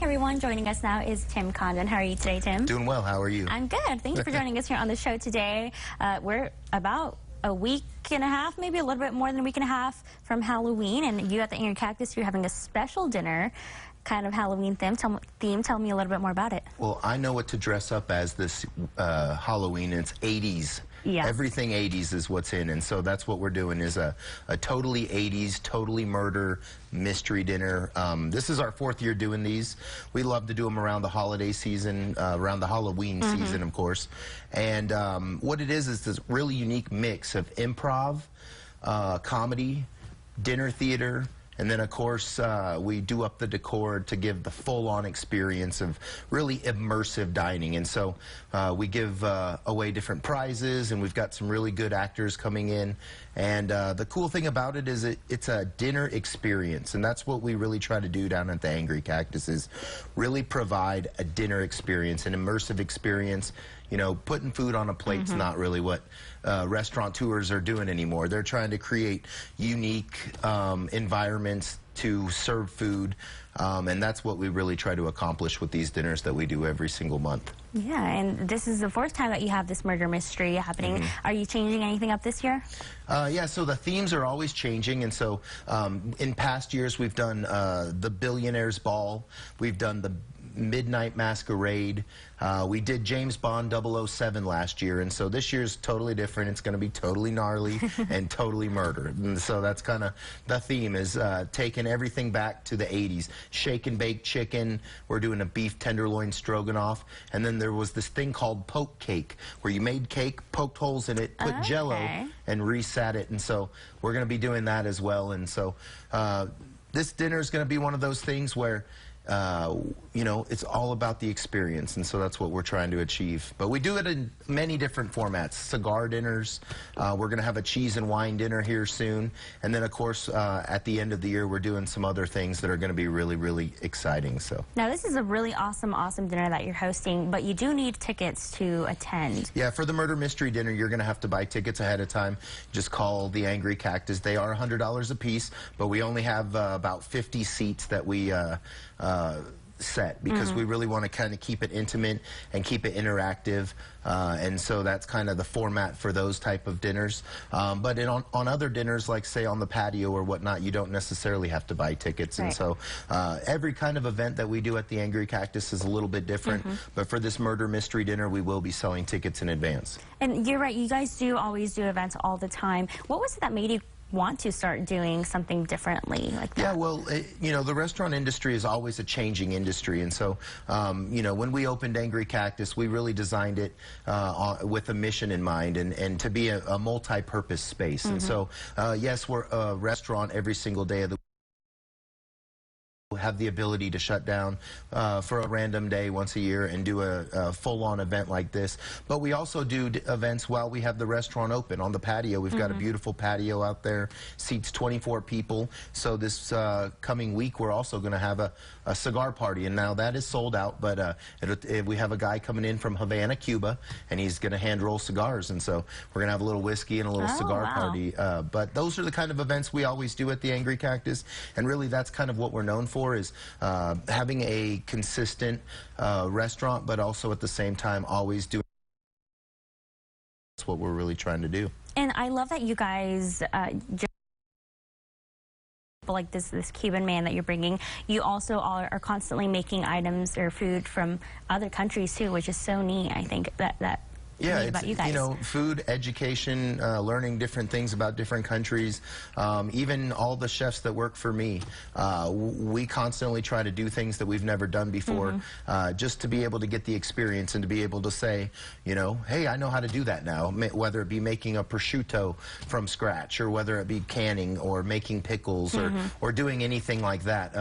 everyone. Joining us now is Tim Condon. How are you today, Tim? Doing well. How are you? I'm good. Thank you for joining us here on the show today. We're about a week and a half, maybe a little bit more than a week and a half from Halloween, and you at the Angry Cactus, you're having a special dinner, kind of Halloween theme. Tell me a little bit more about it. Well, I know what to dress up as this Halloween. It's 80s. Yes. Everything 80s is what's in, and so that's what we're doing is a totally 80s, totally murder mystery dinner. This is our 4th year doing these. We love to do them around the holiday season, around the Halloween season, of course. And what it is this really unique mix of improv, comedy, dinner theater, and then, of course, we do up the decor to give the full-on experience of really immersive dining. And so we give away different prizes, and we've got some really good actors coming in. And the cool thing about it is it's a dinner experience, and that's what we really try to do down at the Angry Cactus is really provide a dinner experience, an immersive experience. You know, putting food on a plate's not really what restaurateurs are doing anymore. They're trying to create unique environments to serve food, and that's what we really try to accomplish with these dinners that we do every single month. Yeah, and this is the 4th time that you have this murder mystery happening. Are you changing anything up this year? Yeah, so the themes are always changing, and so in past years we've done the Billionaire's Ball, we've done the Midnight Masquerade. We did James Bond 007 last year, and so this year's totally different. It's going to be totally gnarly and totally murder. And so that's kind of the theme is taking everything back to the 80s. Shake and bake chicken. We're doing a beef tenderloin stroganoff. And then there was this thing called poke cake, where you made cake, poked holes in it, put Jell-O, and resat it. And so we're going to be doing that as well. And so this dinner is going to be one of those things where you know, it's all about the experience, and so that's what we're trying to achieve. But we do it in many different formats. Cigar dinners. We're going to have a cheese and wine dinner here soon. And then, of course, at the end of the year, we're doing some other things that are going to be really, really exciting. So now, this is a really awesome dinner that you're hosting, but you do need tickets to attend. Yeah, for the Murder Mystery Dinner, you're going to have to buy tickets ahead of time. Just call the Angry Cactus. They are $100 a piece, but we only have about 50 seats that we set because we really want to kind of keep it intimate and keep it interactive, and so that's kind of the format for those type of dinners. But on other dinners, like say on the patio or whatnot, you don't necessarily have to buy tickets. And so every kind of event that we do at the Angry Cactus is a little bit different, but for this Murder Mystery Dinner, we will be selling tickets in advance. And you're right, you guys do always do events all the time. What was it that made you want to start doing something differently like that? Yeah, well, you know, the restaurant industry is always a changing industry, and so, you know, when we opened Angry Cactus, we really designed it with a mission in mind and to be a multi-purpose space. And so, yes, we're a restaurant every single day of the week. Have the ability to shut down for a random day once a year and do a full-on event like this. But we also do events while we have the restaurant open on the patio. We've got a beautiful patio out there, seats 24 people. So this coming week, we're also going to have a cigar party. And now that is sold out, but we have a guy coming in from Havana, Cuba, and he's going to hand roll cigars. And so we're going to have a little whiskey and a little cigar party. But those are the kind of events we always do at the Angry Cactus. And really, that's kind of what we're known for, is having a consistent restaurant, but also at the same time always doing. That's what we're really trying to do. And I love that you guys like this Cuban man that you're bringing. You also are constantly making items or food from other countries too, which is so neat. I think that. Yeah, it's, you know, food, education, learning different things about different countries. Even all the chefs that work for me, we constantly try to do things that we've never done before, just to be able to get the experience and to be able to say, you know, hey, I know how to do that now, whether it be making a prosciutto from scratch or whether it be canning or making pickles or doing anything like that.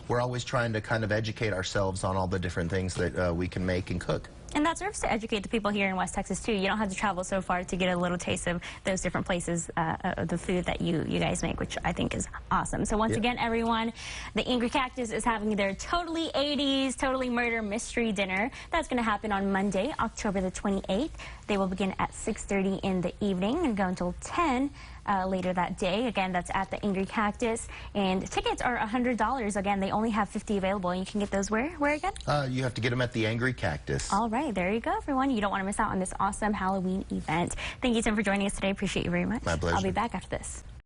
We're always trying to kind of educate ourselves on all the different things that we can make and cook. And that serves to educate the people here in West Texas, too. You don't have to travel so far to get a little taste of those different places, the food that you guys make, which I think is awesome. So once again, everyone, the Angry Cactus is having their totally 80s, totally murder mystery dinner. That's going to happen on Monday, October the 28th. They will begin at 6:30 in the evening and go until 10 later that day. Again, that's at the Angry Cactus. And tickets are $100. Again, they only have 50 available. And you can get those where again? You have to get them at the Angry Cactus. All right, there you go, everyone. You don't want to miss out on this awesome Halloween event. Thank you, Tim, for joining us today. Appreciate you very much. My pleasure. I'll be back after this.